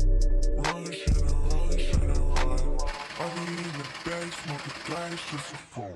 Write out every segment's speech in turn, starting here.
Roll this shit and roll this shit and roll. I be in the bag, smoking glass just for fun.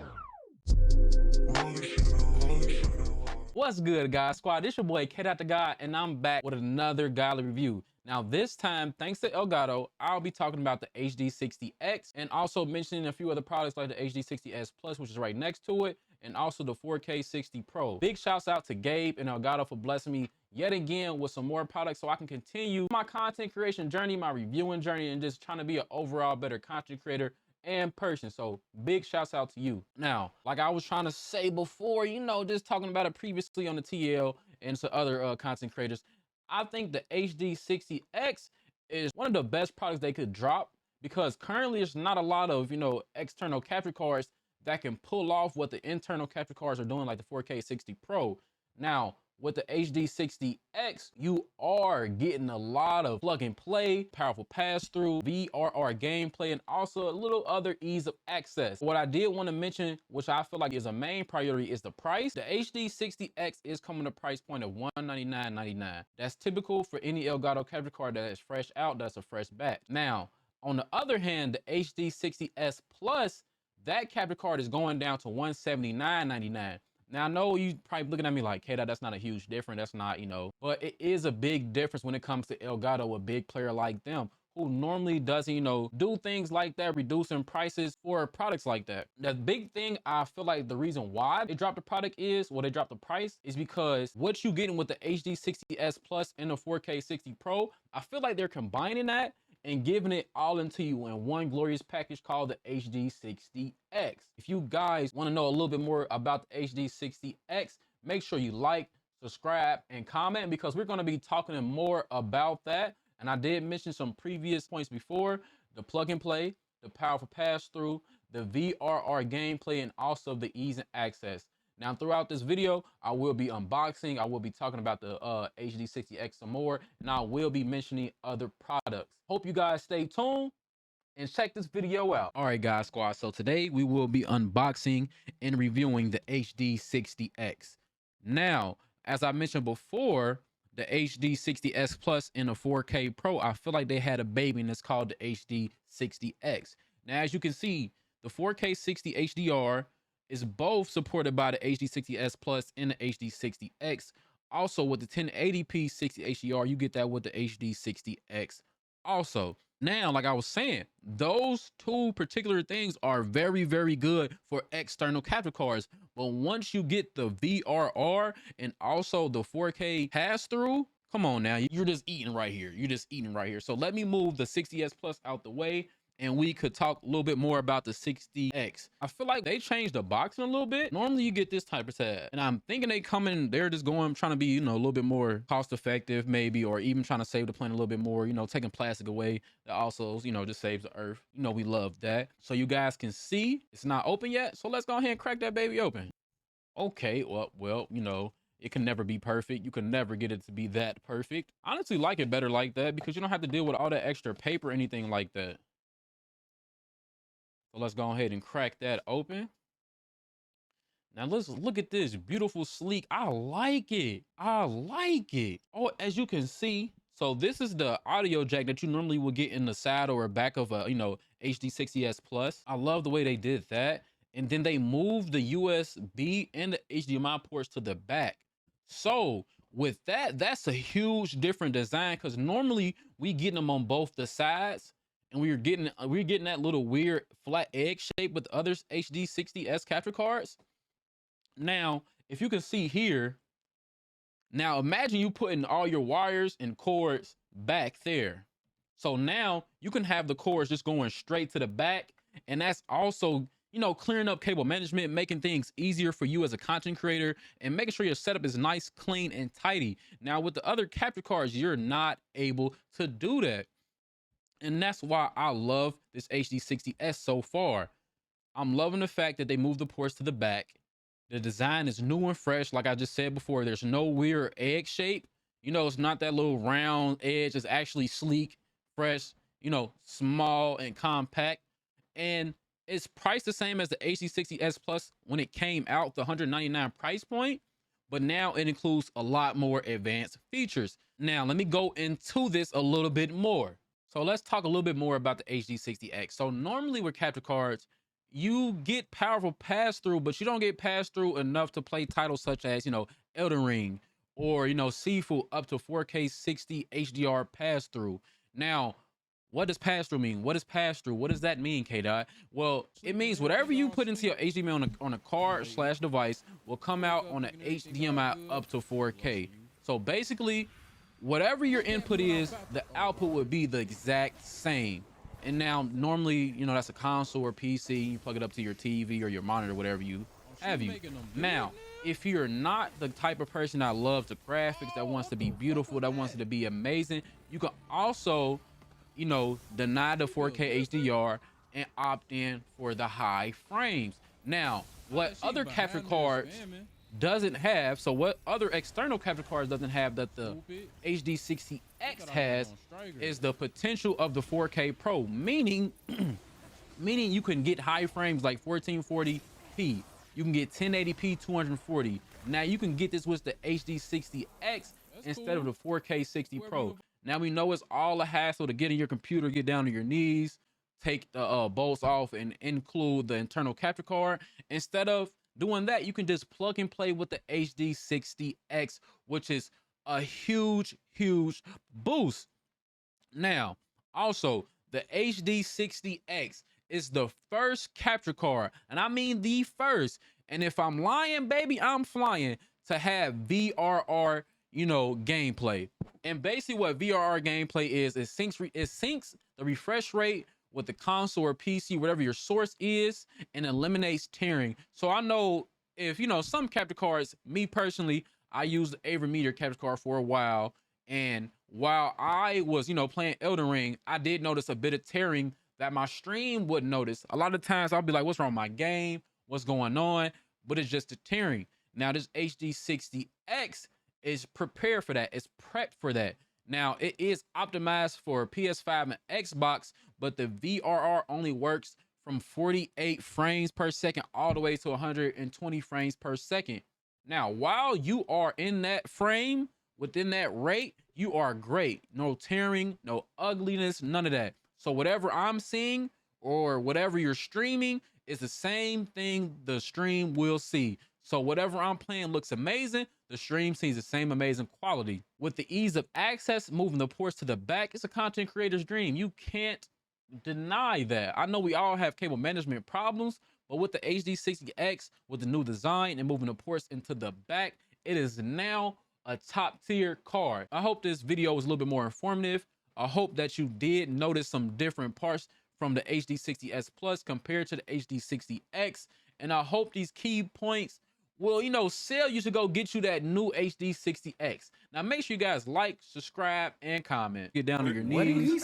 Roll this shit and roll this shit and roll. What's good, guys? Squad, this your boy 𝘌𝘚, and I'm back with another godly review. Now this time, thanks to Elgato, I'll be talking about the HD60 X and also mentioning a few other products like the HD60 S Plus, which is right next to it, and also the 4K 60 Pro. Big shouts out to Gabe and Elgato for blessing me yet again with some more products so I can continue my content creation journey, my reviewing journey, and just trying to be an overall better content creator and person. So big shouts out to you. Now, like I was trying to say before, just talking about it previously on the TL and some other content creators, I think the HD60 X is one of the best products they could drop because currently there's not a lot of, external capture cards that can pull off what the internal capture cards are doing, like the 4K 60 Pro. Now, with the HD60 X, you are getting a lot of plug and play, powerful pass-through, VRR gameplay, and also a little other ease of access. What I did want to mention, which I feel like is a main priority, is the price. The HD60 X is coming to a price point of $199.99. That's typical for any Elgato capture card that is fresh out, that's a fresh batch. Now, on the other hand, the HD60 S Plus, that capture card is going down to $179.99. Now, I know you probably looking at me like, hey, that's not a huge difference. That's not, but it is a big difference when it comes to Elgato, a big player like them, who normally doesn't, do things like that, reducing prices for products like that. The big thing, I feel like the reason why they dropped the product is, well, they dropped the price, is because what you getting with the HD60 S Plus and the 4K 60 Pro, I feel like they're combining that and giving it all into you in one glorious package called the HD60 X. If you guys want to know a little bit more about the HD60 X, make sure you like, subscribe, and comment because we're going to be talking more about that. And I did mention some previous points before: the plug and play, the powerful pass-through, the VRR gameplay, and also the ease and access. Now, throughout this video, I will be unboxing, I will be talking about the HD60 X some more, and I will be mentioning other products. Hope you guys stay tuned and check this video out. All right, guys, squad. So today we will be unboxing and reviewing the HD60 X. Now, as I mentioned before, the HD60 S Plus and the 4K Pro, I feel like they had a baby, and it's called the HD60 X. Now, as you can see, the 4K 60 HDR is both supported by the HD60 S Plus and the HD60 X. Also, with the 1080p 60 HDR, you get that with the HD60 X also. Now, like I was saying, those two particular things are very, very good for external capture cards. But once you get the VRR and also the 4K pass-through, come on now, you're just eating right here. You're just eating right here. So let me move the 60S Plus out the way, and we could talk a little bit more about the 60X. I feel like they changed the boxing a little bit. Normally you get this type of tab, and I'm thinking they're just trying to be, a little bit more cost effective maybe, or even trying to save the planet a little bit more, taking plastic away. That also, just saves the earth. We love that. So you guys can see it's not open yet. So let's go ahead and crack that baby open. Okay, well, it can never be perfect. You can never get it to be that perfect. I honestly like it better like that because you don't have to deal with all that extra paper or anything like that. So let's go ahead and crack that open. Now let's look at this beautiful, sleek. I like it. I like it. Oh, as you can see, so this is the audio jack that you normally would get in the side or back of a, HD60 S Plus. I love the way they did that. And then they moved the USB and the HDMI ports to the back. So with that, that's a huge different design because normally we get them on both the sides. And we're getting that little weird flat egg shape with other HD60 S capture cards. Now, if you can see here, now imagine you putting all your wires and cords back there. So now you can have the cords just going straight to the back. And that's also, clearing up cable management, making things easier for you as a content creator, and making sure your setup is nice, clean, and tidy. Now, with the other capture cards, you're not able to do that. And that's why I love this HD60S so far. I'm loving the fact that they moved the ports to the back. The design is new and fresh. Like I just said before, there's no weird egg shape. It's not that little round edge. It's actually sleek, fresh, small and compact. And it's priced the same as the HD60S Plus when it came out, the $199 price point. But now it includes a lot more advanced features. Now, let me go into this a little bit more. So let's talk a little bit more about the HD60X. So normally with capture cards, you get powerful pass-through, but you don't get pass-through enough to play titles such as, Elden Ring or, Sifu up to 4K 60 HDR pass-through. Now, what does pass-through mean? What is pass-through? What does that mean, K-Dot? Well, it means whatever you put into your HDMI on a card/device will come out on an HDMI up to 4K. So basically, whatever your input is, the output would be the exact same. And now normally, that's a console or PC, you plug it up to your TV or your monitor, whatever you have you. Now, if you're not the type of person that loves the graphics, that wants to be beautiful, that wants it to be amazing, you can also, deny the 4K HDR and opt in for the high frames. Now, what other capture cards doesn't have, so what other external capture cards doesn't have that the HD60 X has, is the potential of the 4K Pro, meaning you can get high frames like 1440p, you can get 1080p 240. Now you can get this with the HD60 X instead of the 4K 60 Pro. Now we know it's all a hassle to get in your computer, get down to your knees, take the bolts off and include the internal capture card. Instead of doing that, you can just plug and play with the HD60 X, which is a huge boost. Now, also, the HD60 X is the first capture card, and I mean the first. And if I'm lying, baby, I'm flying, to have VRR, gameplay. And basically what VRR gameplay is, it syncs the refresh rate with the console or PC, whatever your source is, and eliminates tearing. So I know if, some capture cards, me personally, I used the AverMeter capture card for a while. And while I was, playing Elden Ring, I did notice a bit of tearing that my stream wouldn't notice. A lot of times I'll be like, what's wrong with my game? What's going on? But it's just the tearing. Now this HD60 X is prepared for that. It's prepped for that. Now it is optimized for PS5 and Xbox, but the VRR only works from 48 frames per second all the way to 120 frames per second. Now, while you are in that frame, within that rate, you are great. No tearing, no ugliness, none of that. So whatever I'm seeing or whatever you're streaming is the same thing the stream will see. So whatever I'm playing looks amazing, the stream sees the same amazing quality. With the ease of access, moving the ports to the back, it's a content creator's dream. You can't deny that. I know we all have cable management problems, but with the HD60 X, with the new design and moving the ports into the back, it is now a top tier card. I hope this video was a little bit more informative. I hope that you did notice some different parts from the HD60S Plus compared to the HD60 X. And I hope these key points will, sell you to go get you that new HD60 X. Now make sure you guys like, subscribe, and comment. Get down on your knees.